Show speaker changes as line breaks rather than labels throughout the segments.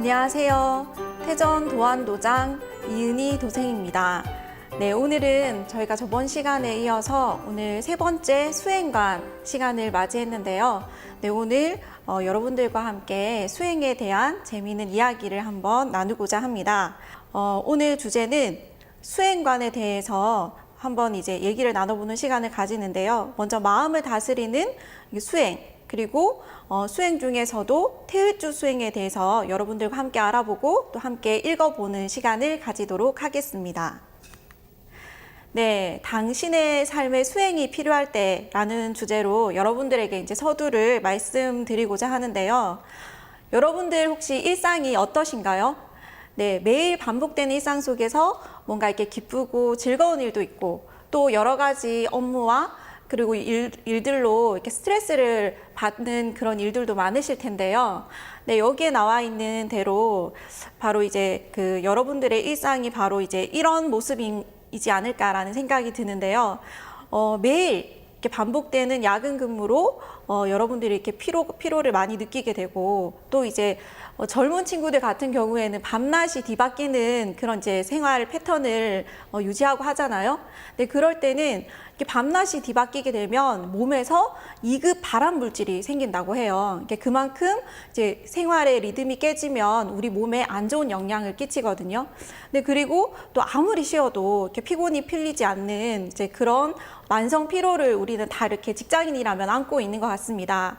안녕하세요. 태전 도안도장 이은희 도생입니다. 네, 오늘은 저희가 저번 시간에 이어서 오늘 세 번째 수행관 시간을 맞이했는데요. 네, 오늘 여러분들과 함께 수행에 대한 재미있는 이야기를 한번 나누고자 합니다. 오늘 주제는 수행관에 대해서 한번 이제 얘기를 나눠보는 시간을 가지는데요. 먼저 마음을 다스리는 수행, 그리고 수행 중에서도 태을주 수행에 대해서 여러분들과 함께 알아보고 또 함께 읽어보는 시간을 가지도록 하겠습니다. 네, 당신의 삶의 수행이 필요할 때라는 주제로 여러분들에게 이제 서두를 말씀드리고자 하는데요. 여러분들 혹시 일상이 어떠신가요? 네, 매일 반복되는 일상 속에서 뭔가 이렇게 기쁘고 즐거운 일도 있고 또 여러 가지 업무와 그리고 일들로 이렇게 스트레스를 받는 그런 일들도 많으실 텐데요. 네, 여기에 나와 있는 대로 바로 이제 여러분들의 일상이 바로 이제 이런 모습이지 않을까라는 생각이 드는데요. 매일 이렇게 반복되는 야근 근무로 여러분들이 이렇게 피로를 많이 느끼게 되고 또 이제 젊은 친구들 같은 경우에는 밤낮이 뒤바뀌는 그런 이제 생활 패턴을 유지하고 하잖아요. 네, 그럴 때는 이렇게 밤낮이 뒤바뀌게 되면 몸에서 2급 발암 물질이 생긴다고 해요. 그만큼 이제 생활의 리듬이 깨지면 우리 몸에 안 좋은 영향을 끼치거든요. 네, 그리고 또 아무리 쉬어도 이렇게 피곤이 풀리지 않는 이제 그런 만성 피로를 우리는 다 이렇게 직장인이라면 안고 있는 것 같습니다.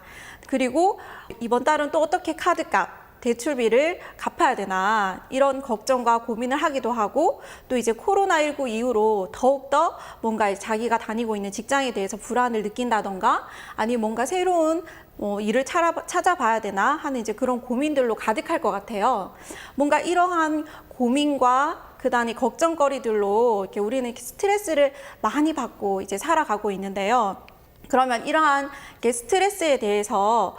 그리고 이번 달은 또 어떻게 카드값, 대출비를 갚아야 되나 이런 걱정과 고민을 하기도 하고 또 이제 코로나19 이후로 더욱더 뭔가 자기가 다니고 있는 직장에 대해서 불안을 느낀다던가 아니면 뭔가 새로운 일을 찾아봐야 되나 하는 이제 그런 고민들로 가득할 것 같아요. 뭔가 이러한 고민과 그다음에 걱정거리들로 이렇게 우리는 스트레스를 많이 받고 이제 살아가고 있는데요. 그러면 이러한 스트레스에 대해서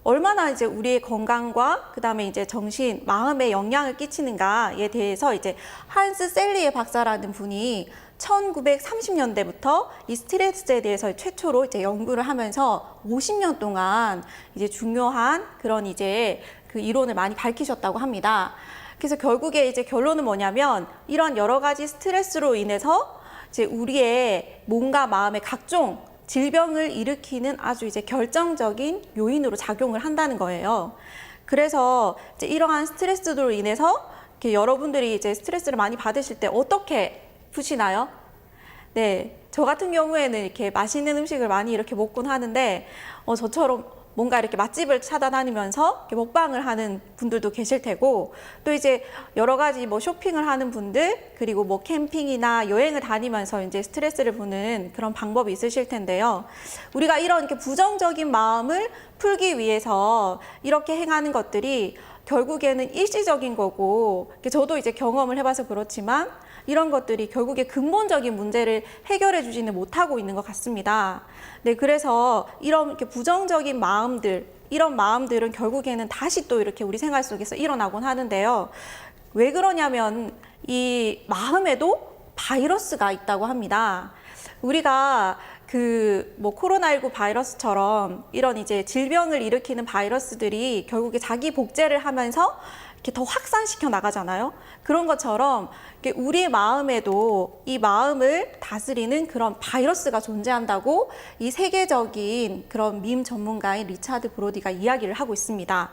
얼마나 이제 우리의 건강과 그다음에 이제 정신, 마음에 영향을 끼치는가에 대해서 이제 한스 셀리에 박사라는 분이 1930년대부터 이 스트레스에 대해서 최초로 이제 연구를 하면서 50년 동안 이제 중요한 그런 이제 그 이론을 많이 밝히셨다고 합니다. 그래서 결국에 이제 결론은 뭐냐면 이런 여러 가지 스트레스로 인해서 이제 우리의 몸과 마음의 각종 질병을 일으키는 아주 이제 결정적인 요인으로 작용을 한다는 거예요. 그래서 이제 이러한 스트레스로 인해서 이렇게 여러분들이 이제 스트레스를 많이 받으실 때 어떻게 푸시나요? 네, 저 같은 경우에는 이렇게 맛있는 음식을 많이 이렇게 먹곤 하는데 저처럼 뭔가 이렇게 맛집을 찾아다니면서 이렇게 먹방을 하는 분들도 계실 테고 또 이제 여러 가지 뭐 쇼핑을 하는 분들 그리고 뭐 캠핑이나 여행을 다니면서 이제 스트레스를 푸는 그런 방법이 있으실 텐데요. 우리가 이런 이렇게 부정적인 마음을 풀기 위해서 이렇게 행하는 것들이 결국에는 일시적인 거고 저도 이제 경험을 해봐서 그렇지만 이런 것들이 결국에 근본적인 문제를 해결해 주지는 못하고 있는 것 같습니다. 네, 그래서 이런 이렇게 부정적인 마음들, 이런 마음들은 결국에는 다시 또 이렇게 우리 생활 속에서 일어나곤 하는데요. 왜 그러냐면 이 마음에도 바이러스가 있다고 합니다. 우리가 뭐 코로나19 바이러스처럼 이런 이제 질병을 일으키는 바이러스들이 결국에 자기 복제를 하면서 이렇게 더 확산시켜 나가잖아요. 그런 것처럼 우리의 마음에도 이 마음을 다스리는 그런 바이러스가 존재한다고 이 세계적인 그런 밈 전문가인 리차드 브로디가 이야기를 하고 있습니다.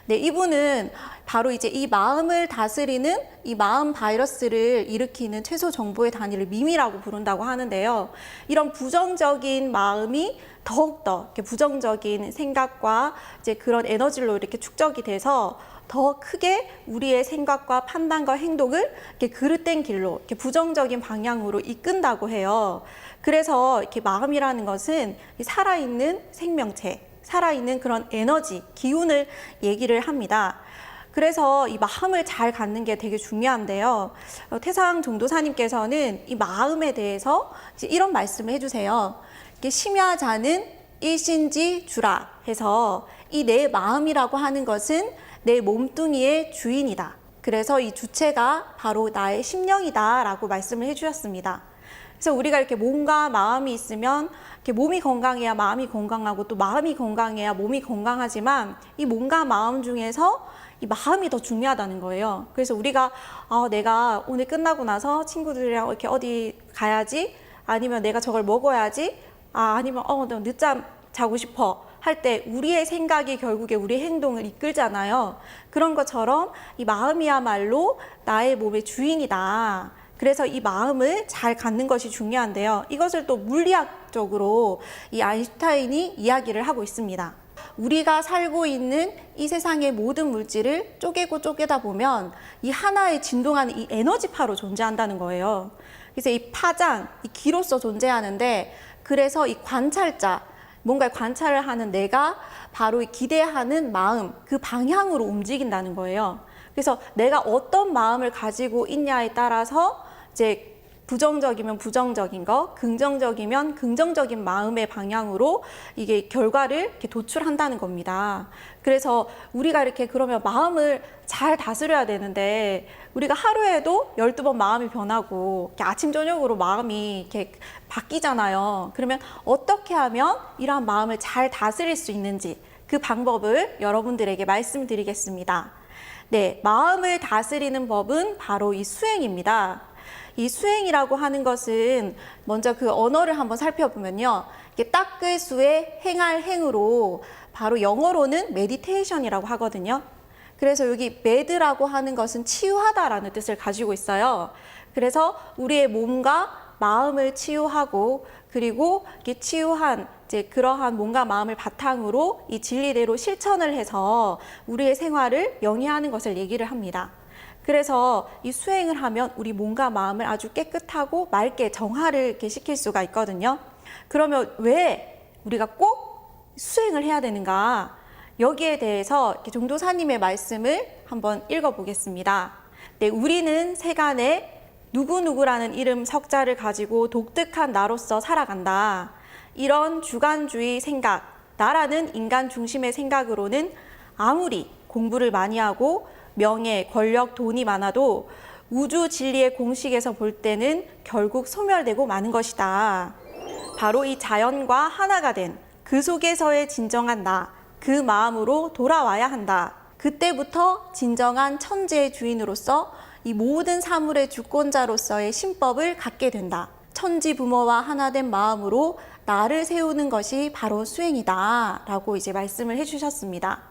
네, 이분은 바로 이제 이 마음을 다스리는 이 마음 바이러스를 일으키는 최소 정보의 단위를 밈이라고 부른다고 하는데요. 이런 부정적인 마음이 더욱더 이렇게 부정적인 생각과 이제 그런 에너지로 이렇게 축적이 돼서 더 크게 우리의 생각과 판단과 행동을 이렇게 그릇된 길로 이렇게 부정적인 방향으로 이끈다고 해요. 그래서 이렇게 마음이라는 것은 살아있는 생명체, 살아있는 그런 에너지, 기운을 얘기를 합니다. 그래서 이 마음을 잘 갖는 게 되게 중요한데요. 태상 종도사님께서는 이 마음에 대해서 이제 이런 말씀을 해주세요. 심야자는 일신지 주라 해서 이 내 마음이라고 하는 것은 내 몸뚱이의 주인이다. 그래서 이 주체가 바로 나의 심령이다 라고 말씀을 해주셨습니다. 그래서 우리가 이렇게 몸과 마음이 있으면 이렇게 몸이 건강해야 마음이 건강하고 또 마음이 건강해야 몸이 건강하지만 이 몸과 마음 중에서 이 마음이 더 중요하다는 거예요. 그래서 우리가 내가 오늘 끝나고 나서 친구들이랑 이렇게 어디 가야지, 아니면 내가 저걸 먹어야지, 아니면 나 늦잠 자고 싶어 할 때 우리의 생각이 결국에 우리의 행동을 이끌잖아요. 그런 것처럼 이 마음이야말로 나의 몸의 주인이다. 그래서 이 마음을 잘 갖는 것이 중요한데요. 이것을 또 물리학적으로 이 아인슈타인이 이야기를 하고 있습니다. 우리가 살고 있는 이 세상의 모든 물질을 쪼개고 쪼개다 보면 이 하나의 진동하는 이 에너지파로 존재한다는 거예요. 그래서 이 파장, 이 기로서 존재하는데, 그래서 이 관찰자, 뭔가를 관찰을 하는 내가 바로 이 기대하는 마음, 그 방향으로 움직인다는 거예요. 그래서 내가 어떤 마음을 가지고 있냐에 따라서 이제 부정적이면 부정적인 거, 긍정적이면 긍정적인 마음의 방향으로 이게 결과를 이렇게 도출한다는 겁니다. 그래서 우리가 이렇게 그러면 마음을 잘 다스려야 되는데, 우리가 하루에도 12번 마음이 변하고 이렇게 아침 저녁으로 마음이 이렇게 바뀌잖아요. 그러면 어떻게 하면 이러한 마음을 잘 다스릴 수 있는지 그 방법을 여러분들에게 말씀드리겠습니다. 네, 마음을 다스리는 법은 바로 이 수행입니다. 이 수행이라고 하는 것은 먼저 그 언어를 한번 살펴보면요. 이게 닦을 수의 행할 행으로 바로 영어로는 메디테이션이라고 하거든요. 그래서 여기 med라고 하는 것은 치유하다라는 뜻을 가지고 있어요. 그래서 우리의 몸과 마음을 치유하고, 그리고 이렇게 치유한 이제 그러한 몸과 마음을 바탕으로 이 진리대로 실천을 해서 우리의 생활을 영위하는 것을 얘기를 합니다. 그래서 이 수행을 하면 우리 몸과 마음을 아주 깨끗하고 맑게 정화를 이렇게 시킬 수가 있거든요. 그러면 왜 우리가 꼭 수행을 해야 되는가? 여기에 대해서 이렇게 종도사님의 말씀을 한번 읽어보겠습니다. 네, 우리는 세간에 누구누구라는 이름 석자를 가지고 독특한 나로서 살아간다. 이런 주관주의 생각, 나라는 인간 중심의 생각으로는 아무리 공부를 많이 하고 명예, 권력, 돈이 많아도 우주 진리의 공식에서 볼 때는 결국 소멸되고 마는 것이다. 바로 이 자연과 하나가 된 그 속에서의 진정한 나, 그 마음으로 돌아와야 한다. 그때부터 진정한 천지의 주인으로서 이 모든 사물의 주권자로서의 신법을 갖게 된다. 천지 부모와 하나 된 마음으로 나를 세우는 것이 바로 수행이다. 라고 이제 말씀을 해주셨습니다.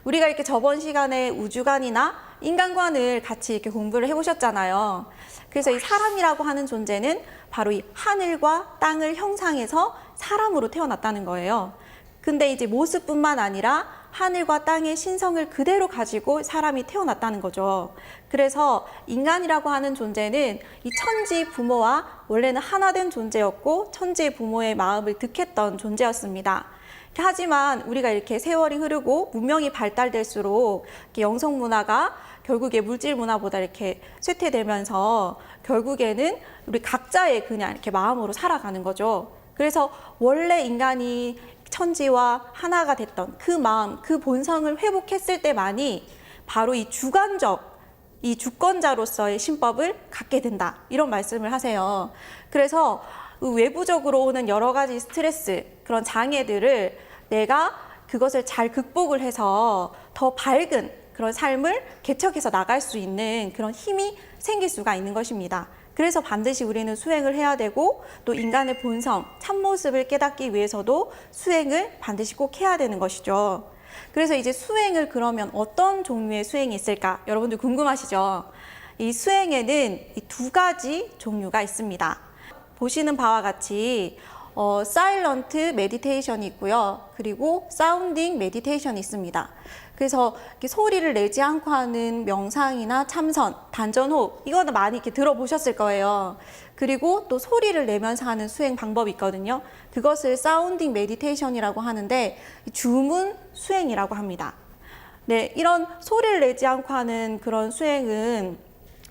우리가 이렇게 저번 시간에 우주관이나 인간관을 같이 이렇게 공부를 해보셨잖아요. 그래서 이 사람이라고 하는 존재는 바로 이 하늘과 땅을 형상해서 사람으로 태어났다는 거예요. 근데 이제 모습뿐만 아니라 하늘과 땅의 신성을 그대로 가지고 사람이 태어났다는 거죠. 그래서 인간이라고 하는 존재는 이 천지 부모와 원래는 하나 된 존재였고 천지 부모의 마음을 득했던 존재였습니다. 하지만 우리가 이렇게 세월이 흐르고 문명이 발달될수록 이렇게 영성 문화가 결국에 물질 문화보다 이렇게 쇠퇴되면서 결국에는 우리 각자의 그냥 이렇게 마음으로 살아가는 거죠. 그래서 원래 인간이 천지와 하나가 됐던 그 마음, 그 본성을 회복했을 때만이 바로 이 주관적, 이 주권자로서의 신법을 갖게 된다. 이런 말씀을 하세요. 그래서 외부적으로 오는 여러 가지 스트레스, 그런 장애들을 내가 그것을 잘 극복을 해서 더 밝은 그런 삶을 개척해서 나갈 수 있는 그런 힘이 생길 수가 있는 것입니다. 그래서 반드시 우리는 수행을 해야 되고, 또 인간의 본성, 참모습을 깨닫기 위해서도 수행을 반드시 꼭 해야 되는 것이죠. 그래서 이제 수행을 그러면 어떤 종류의 수행이 있을까? 여러분들 궁금하시죠? 이 수행에는 이 두 가지 종류가 있습니다. 보시는 바와 같이 사일런트 메디테이션이 있고요. 그리고 사운딩 메디테이션이 있습니다. 그래서 이렇게 소리를 내지 않고 하는 명상이나 참선, 단전호흡, 이거는 많이 이렇게 들어보셨을 거예요. 그리고 또 소리를 내면서 하는 수행 방법이 있거든요. 그것을 사운딩 메디테이션이라고 하는데 주문 수행이라고 합니다. 네, 이런 소리를 내지 않고 하는 그런 수행은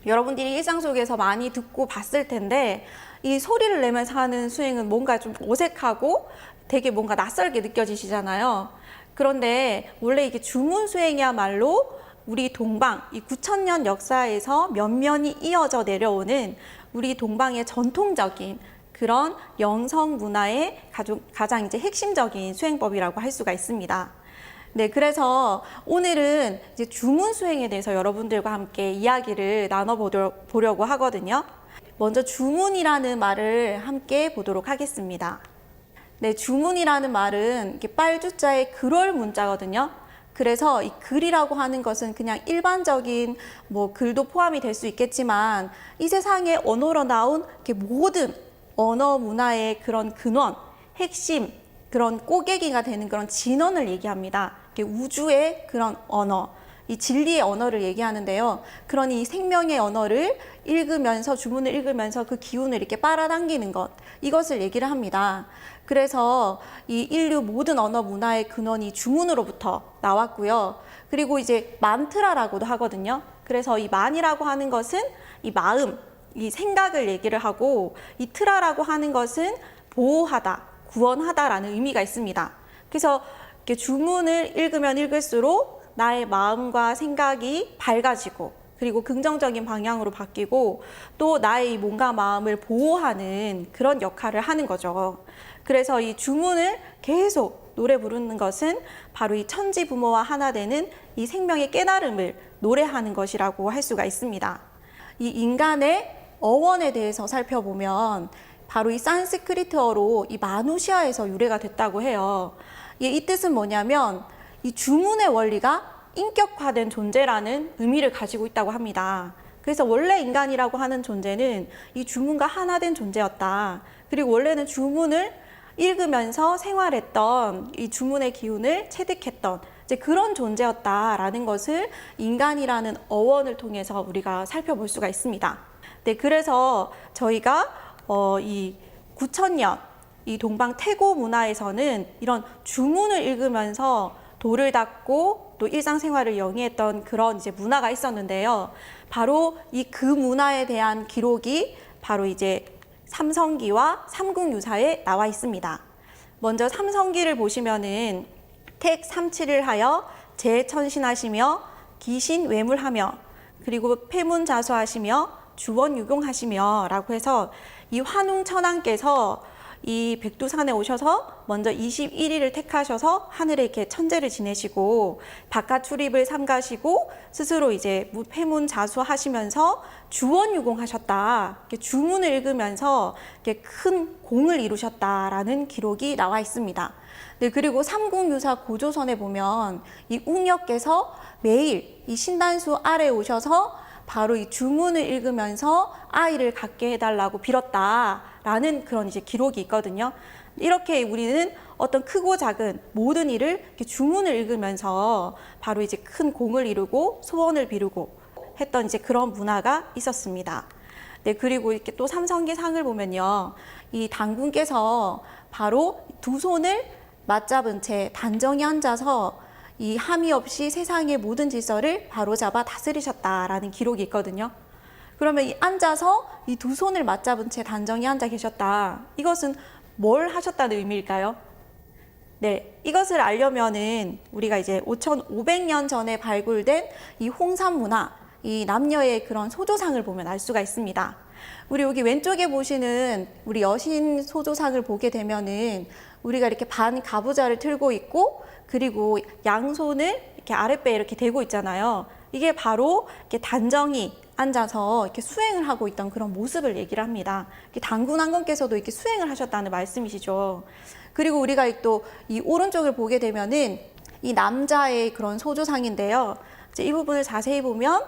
여러분들이 일상 속에서 많이 듣고 봤을 텐데, 이 소리를 내면서 하는 수행은 뭔가 좀 어색하고 되게 뭔가 낯설게 느껴지시잖아요. 그런데 원래 이게 주문 수행이야말로 우리 동방, 이 9,000년 역사에서 면면이 이어져 내려오는 우리 동방의 전통적인 그런 영성 문화의 가장 이제 핵심적인 수행법이라고 할 수가 있습니다. 네, 그래서 오늘은 이제 주문 수행에 대해서 여러분들과 함께 이야기를 나눠보려고 하거든요. 먼저 주문이라는 말을 함께 보도록 하겠습니다. 네, 주문이라는 말은 이렇게 빨주자의 글월 문자거든요. 그래서 이 글이라고 하는 것은 그냥 일반적인 글도 포함이 될 수 있겠지만 이 세상의 언어로 나온 이렇게 모든 언어 문화의 그런 근원, 핵심, 그런 꼬개기가 되는 그런 진원을 얘기합니다. 이렇게 우주의 그런 언어, 이 진리의 언어를 얘기하는데요. 그러니 이 생명의 언어를 읽으면서, 주문을 읽으면서 그 기운을 이렇게 빨아당기는 것, 이것을 얘기를 합니다. 그래서 이 인류 모든 언어 문화의 근원이 주문으로부터 나왔고요. 그리고 이제 만트라라고도 하거든요. 그래서 이 만이라고 하는 것은 이 마음, 이 생각을 얘기를 하고, 이 트라라고 하는 것은 보호하다, 구원하다라는 의미가 있습니다. 그래서 이렇게 주문을 읽으면 읽을수록 나의 마음과 생각이 밝아지고, 그리고 긍정적인 방향으로 바뀌고, 또 나의 몸과 마음을 보호하는 그런 역할을 하는 거죠. 그래서 이 주문을 계속 노래 부르는 것은 바로 이 천지 부모와 하나 되는 이 생명의 깨달음을 노래하는 것이라고 할 수가 있습니다. 이 인간의 어원에 대해서 살펴보면 바로 이 산스크리트어로 이 마누시아에서 유래가 됐다고 해요. 이 뜻은 뭐냐면 이 주문의 원리가 인격화된 존재라는 의미를 가지고 있다고 합니다. 그래서 원래 인간이라고 하는 존재는 이 주문과 하나 된 존재였다. 그리고 원래는 주문을 읽으면서 생활했던, 이 주문의 기운을 체득했던 이제 그런 존재였다라는 것을 인간이라는 어원을 통해서 우리가 살펴볼 수가 있습니다. 네, 그래서 저희가 이 9,000년 이 동방 태고 문화에서는 이런 주문을 읽으면서 도를 닦고 또 일상생활을 영위했던 그런 이제 문화가 있었는데요. 바로 이 그 문화에 대한 기록이 바로 이제 삼성기와 삼국유사에 나와 있습니다. 먼저 삼성기를 보시면은 택 삼치를 하여 재천신하시며 기신 외물하며 그리고 폐문자수하시며 주원유공하시며 라고 해서 이 환웅천왕께서 이 백두산에 오셔서 먼저 21일을 택하셔서 하늘에 이렇게 천재를 지내시고 바깥 출입을 삼가시고 스스로 이제 폐문자수하시면서 주원유공하셨다. 이렇게 주문을 읽으면서 이렇게 큰 공을 이루셨다라는 기록이 나와 있습니다. 네, 그리고 삼국유사 고조선에 보면 이 웅녀께서 매일 이 신단수 아래에 오셔서 바로 이 주문을 읽으면서 아이를 갖게 해달라고 빌었다라는 그런 이제 기록이 있거든요. 이렇게 우리는 어떤 크고 작은 모든 일을 이렇게 주문을 읽으면서 바로 이제 큰 공을 이루고 소원을 비루고 했던 이제 그런 문화가 있었습니다. 네, 그리고 이렇게 또 삼성기 상을 보면요. 이 당군께서 바로 두 손을 맞잡은 채 단정히 앉아서 이 함이 없이 세상의 모든 질서를 바로잡아 다스리셨다라는 기록이 있거든요. 그러면 이 앉아서 이 두 손을 맞잡은 채 단정히 앉아 계셨다. 이것은 뭘 하셨다는 의미일까요? 네, 이것을 알려면은 우리가 이제 5,500년 전에 발굴된 이 홍산 문화, 이 남녀의 그런 소조상을 보면 알 수가 있습니다. 우리 여기 왼쪽에 보시는 우리 여신 소조상을 보게 되면은 우리가 이렇게 반 가부좌를 틀고 있고 그리고 양손을 이렇게 아랫배에 이렇게 대고 있잖아요. 이게 바로 이렇게 단정히 앉아서 이렇게 수행을 하고 있던 그런 모습을 얘기를 합니다. 당군왕건께서도 이렇게 수행을 하셨다는 말씀이시죠. 그리고 우리가 또 이 오른쪽을 보게 되면은 이 남자의 그런 소조상인데요. 이제 이 부분을 자세히 보면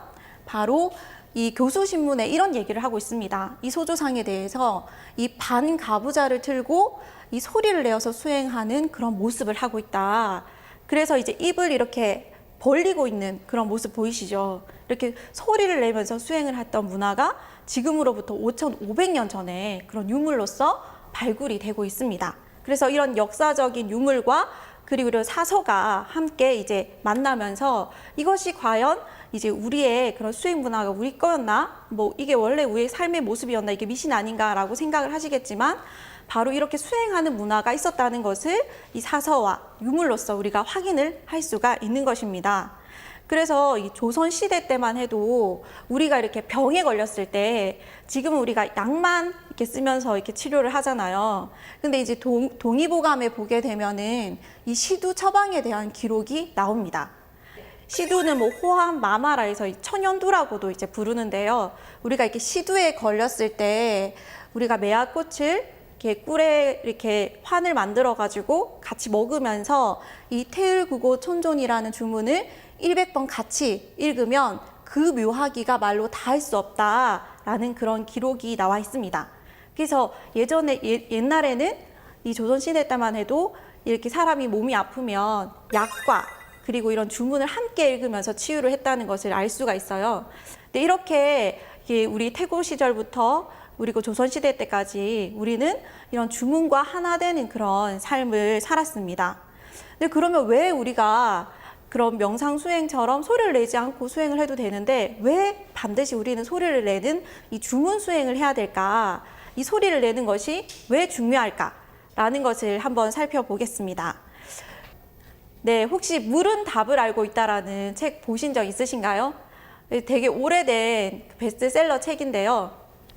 바로 이 교수신문에 이런 얘기를 하고 있습니다. 이 소조상에 대해서 이 반가부좌를 틀고 이 소리를 내어서 수행하는 그런 모습을 하고 있다. 그래서 이제 입을 이렇게 벌리고 있는 그런 모습 보이시죠? 이렇게 소리를 내면서 수행을 했던 문화가 지금으로부터 5,500년 전에 그런 유물로서 발굴이 되고 있습니다. 그래서 이런 역사적인 유물과 그리고 사서가 함께 이제 만나면서 이것이 과연 이제 우리의 그런 수행 문화가 우리 거였나? 이게 원래 우리의 삶의 모습이었나? 이게 미신 아닌가라고 생각을 하시겠지만 바로 이렇게 수행하는 문화가 있었다는 것을 이 사서와 유물로서 우리가 확인을 할 수가 있는 것입니다. 그래서 이 조선 시대 때만 해도 우리가 이렇게 병에 걸렸을 때 지금은 우리가 약만 이렇게 쓰면서 이렇게 치료를 하잖아요. 근데 이제 동의보감에 보게 되면은 이 시두 처방에 대한 기록이 나옵니다. 시두는 뭐 호암, 마마라 해서 천연두라고도 이제 부르는데요. 우리가 이렇게 시두에 걸렸을 때 우리가 매화꽃을 이렇게 꿀에 이렇게 환을 만들어 가지고 같이 먹으면서 이 태을구고 천존이라는 주문을 100번 같이 읽으면 그 묘하기가 말로 다 할 수 없다라는 그런 기록이 나와 있습니다. 그래서 옛날에는 이 조선시대 때만 해도 이렇게 사람이 몸이 아프면 약과 그리고 이런 주문을 함께 읽으면서 치유를 했다는 것을 알 수가 있어요. 근데 이렇게 우리 태고 시절부터 그리고 조선시대 때까지 우리는 이런 주문과 하나 되는 그런 삶을 살았습니다. 근데 그러면 왜 우리가 그런 명상 수행처럼 소리를 내지 않고 수행을 해도 되는데 왜 반드시 우리는 소리를 내는 이 주문 수행을 해야 될까? 이 소리를 내는 것이 왜 중요할까라는 것을 한번 살펴보겠습니다. 네, 혹시 물은 답을 알고 있다라는 책 보신 적 있으신가요? 되게 오래된 베스트셀러 책인데요.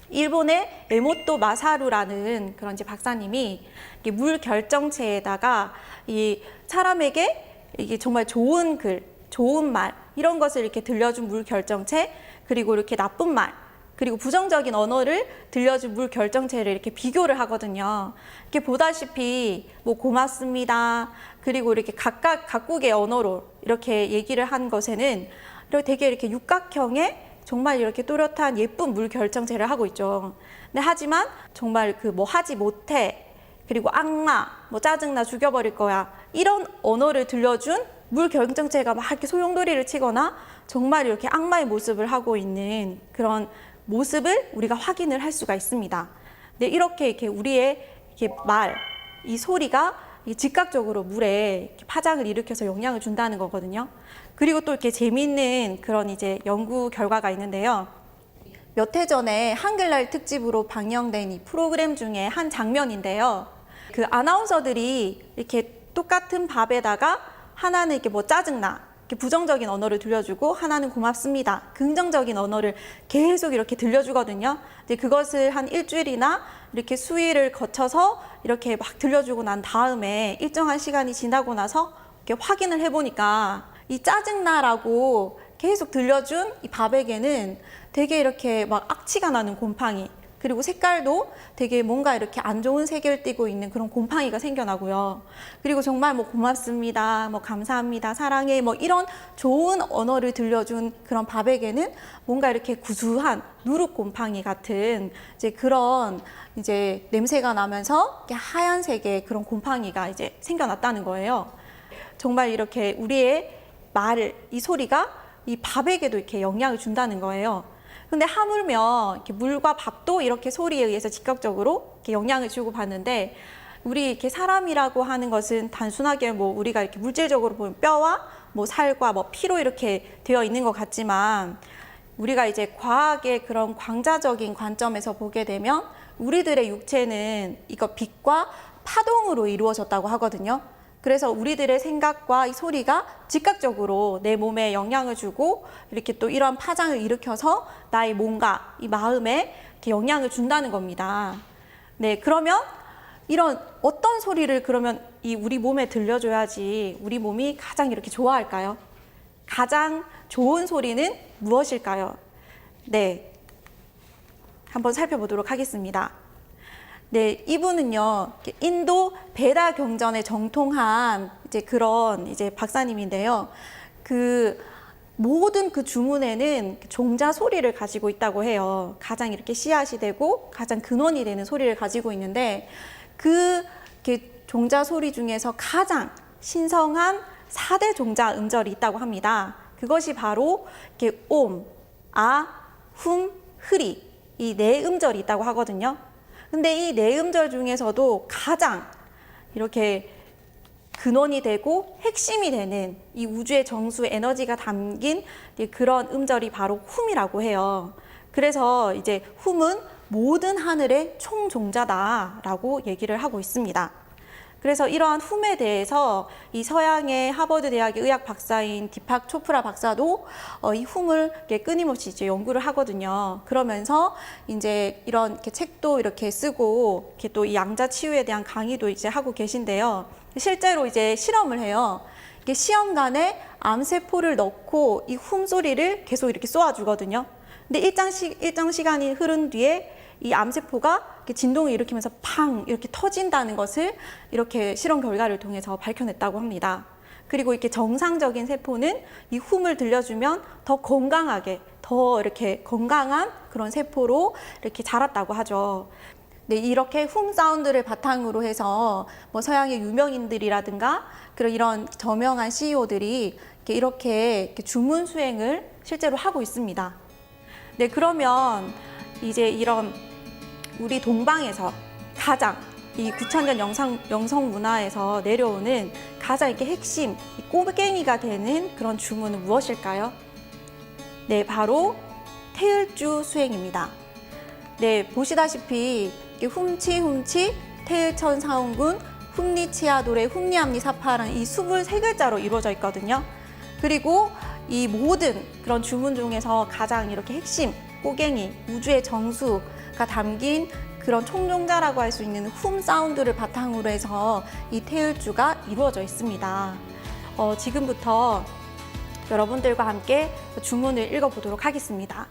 일본의 에모토 마사루라는 그런 이제 박사님이 물 결정체에다가 이 사람에게 이게 정말 좋은 글, 좋은 말 이런 것을 이렇게 들려준 물 결정체, 그리고 이렇게 나쁜 말, 그리고 부정적인 언어를 들려준 물 결정체를 이렇게 비교를 하거든요. 이렇게 보다시피 뭐 고맙습니다. 그리고 이렇게 각국의 언어로 이렇게 얘기를 한 것에는 되게 이렇게 육각형의 정말 이렇게 또렷한 예쁜 물 결정체를 하고 있죠. 근데 하지만 정말 그 뭐 하지 못해, 그리고 악마, 뭐 짜증나 죽여버릴 거야 이런 언어를 들려준 물 결정체가 막 이렇게 소용돌이를 치거나 정말 이렇게 악마의 모습을 하고 있는 그런 모습을 우리가 확인을 할 수가 있습니다. 근데 이렇게 우리의 이렇게 이 소리가 즉각적으로 물에 이렇게 파장을 일으켜서 영향을 준다는 거거든요. 그리고 또 이렇게 재미있는 그런 이제 연구 결과가 있는데요. 몇 해 전에 한글날 특집으로 방영된 이 프로그램 중에 한 장면인데요. 그 아나운서들이 이렇게 똑같은 밥에다가 하나는 이렇게 뭐 짜증나, 이렇게 부정적인 언어를 들려주고 하나는 고맙습니다, 긍정적인 언어를 계속 이렇게 들려주거든요. 근데 그것을 한 일주일이나 이렇게 수위를 거쳐서 이렇게 막 들려주고 난 다음에 일정한 시간이 지나고 나서 이렇게 확인을 해보니까 이 짜증나라고 계속 들려준 이 밥에게는 되게 이렇게 막 악취가 나는 곰팡이, 그리고 색깔도 되게 뭔가 이렇게 안 좋은 색을 띠고 있는 그런 곰팡이가 생겨나고요. 그리고 정말 뭐 고맙습니다, 뭐 감사합니다, 사랑해, 뭐 이런 좋은 언어를 들려준 그런 밥에게는 뭔가 이렇게 구수한 누룩 곰팡이 같은 이제 그런 이제 냄새가 나면서 이렇게 하얀색의 그런 곰팡이가 이제 생겨났다는 거예요. 정말 이렇게 우리의 이 소리가 이 밥에게도 이렇게 영향을 준다는 거예요. 근데 하물며 이렇게 물과 밥도 이렇게 소리에 의해서 즉각적으로 이렇게 영향을 주고 받는데, 우리 이렇게 사람이라고 하는 것은 단순하게 뭐 우리가 이렇게 물질적으로 보면 뼈와 뭐 살과 뭐 피로 이렇게 되어 있는 것 같지만, 우리가 이제 과학의 그런 광자적인 관점에서 보게 되면 우리들의 육체는 이거 빛과 파동으로 이루어졌다고 하거든요. 그래서 우리들의 생각과 이 소리가 즉각적으로 내 몸에 영향을 주고 이렇게 또 이러한 파장을 일으켜서 나의 몸과 이 마음에 이렇게 영향을 준다는 겁니다. 네, 그러면 이런 어떤 소리를 그러면 이 우리 몸에 들려줘야지 우리 몸이 가장 이렇게 좋아할까요? 가장 좋은 소리는 무엇일까요? 네, 한번 살펴보도록 하겠습니다. 네, 이분은요, 인도 베다 경전에 정통한 이제 그런 이제 박사님인데요. 모든 그 주문에는 종자 소리를 가지고 있다고 해요. 가장 이렇게 씨앗이 되고 가장 근원이 되는 소리를 가지고 있는데, 그 종자 소리 중에서 가장 신성한 4대 종자 음절이 있다고 합니다. 그것이 바로 이렇게 옴, 아, 훔, 흐리, 이 네 음절이 있다고 하거든요. 근데 이 네 음절 중에서도 가장 이렇게 근원이 되고 핵심이 되는 이 우주의 정수 에너지가 담긴 그런 음절이 바로 훔이라고 해요. 그래서 이제 훔은 모든 하늘의 총종자다라고 얘기를 하고 있습니다. 그래서 이러한 훔에 대해서 이 서양의 하버드 대학의 의학 박사인 디팍 초프라 박사도 이 훔을 이렇게 끊임없이 이제 연구를 하거든요. 그러면서 이제 이런 이렇게 책도 이렇게 쓰고 이렇게 또 이 양자 치유에 대한 강의도 이제 하고 계신데요. 실제로 이제 실험을 해요. 이게 시험관에 암세포를 넣고 이 훔 소리를 계속 이렇게 쏘아주거든요. 근데 일정 시간이 흐른 뒤에 이 암세포가 이렇게 진동을 일으키면서 팡 이렇게 터진다는 것을 이렇게 실험 결과를 통해서 밝혀냈다고 합니다. 그리고 이렇게 정상적인 세포는 이 훔을 들려주면 더 건강하게, 더 이렇게 건강한 그런 세포로 이렇게 자랐다고 하죠. 네, 이렇게 훔 사운드를 바탕으로 해서 뭐 서양의 유명인들이라든가 그런 이런 저명한 CEO들이 이렇게 주문 수행을 실제로 하고 있습니다. 네, 그러면 이제 이런 우리 동방에서 가장 이 9,000년 영성 문화에서 내려오는 가장 이렇게 핵심, 이 꼬갱이가 되는 그런 주문은 무엇일까요? 네, 바로 태을주 수행입니다. 네, 보시다시피 훔치, 태을천사운군, 훔리치아도레, 훔리암리사파라는 이 23글자로 이루어져 있거든요. 그리고 이 모든 그런 주문 중에서 가장 이렇게 핵심, 꼬갱이, 우주의 정수가 담긴 그런 총종자라고 할 수 있는 훔 사운드를 바탕으로 해서 이 태을주가 이루어져 있습니다. 지금부터 여러분들과 함께 주문을 읽어보도록 하겠습니다.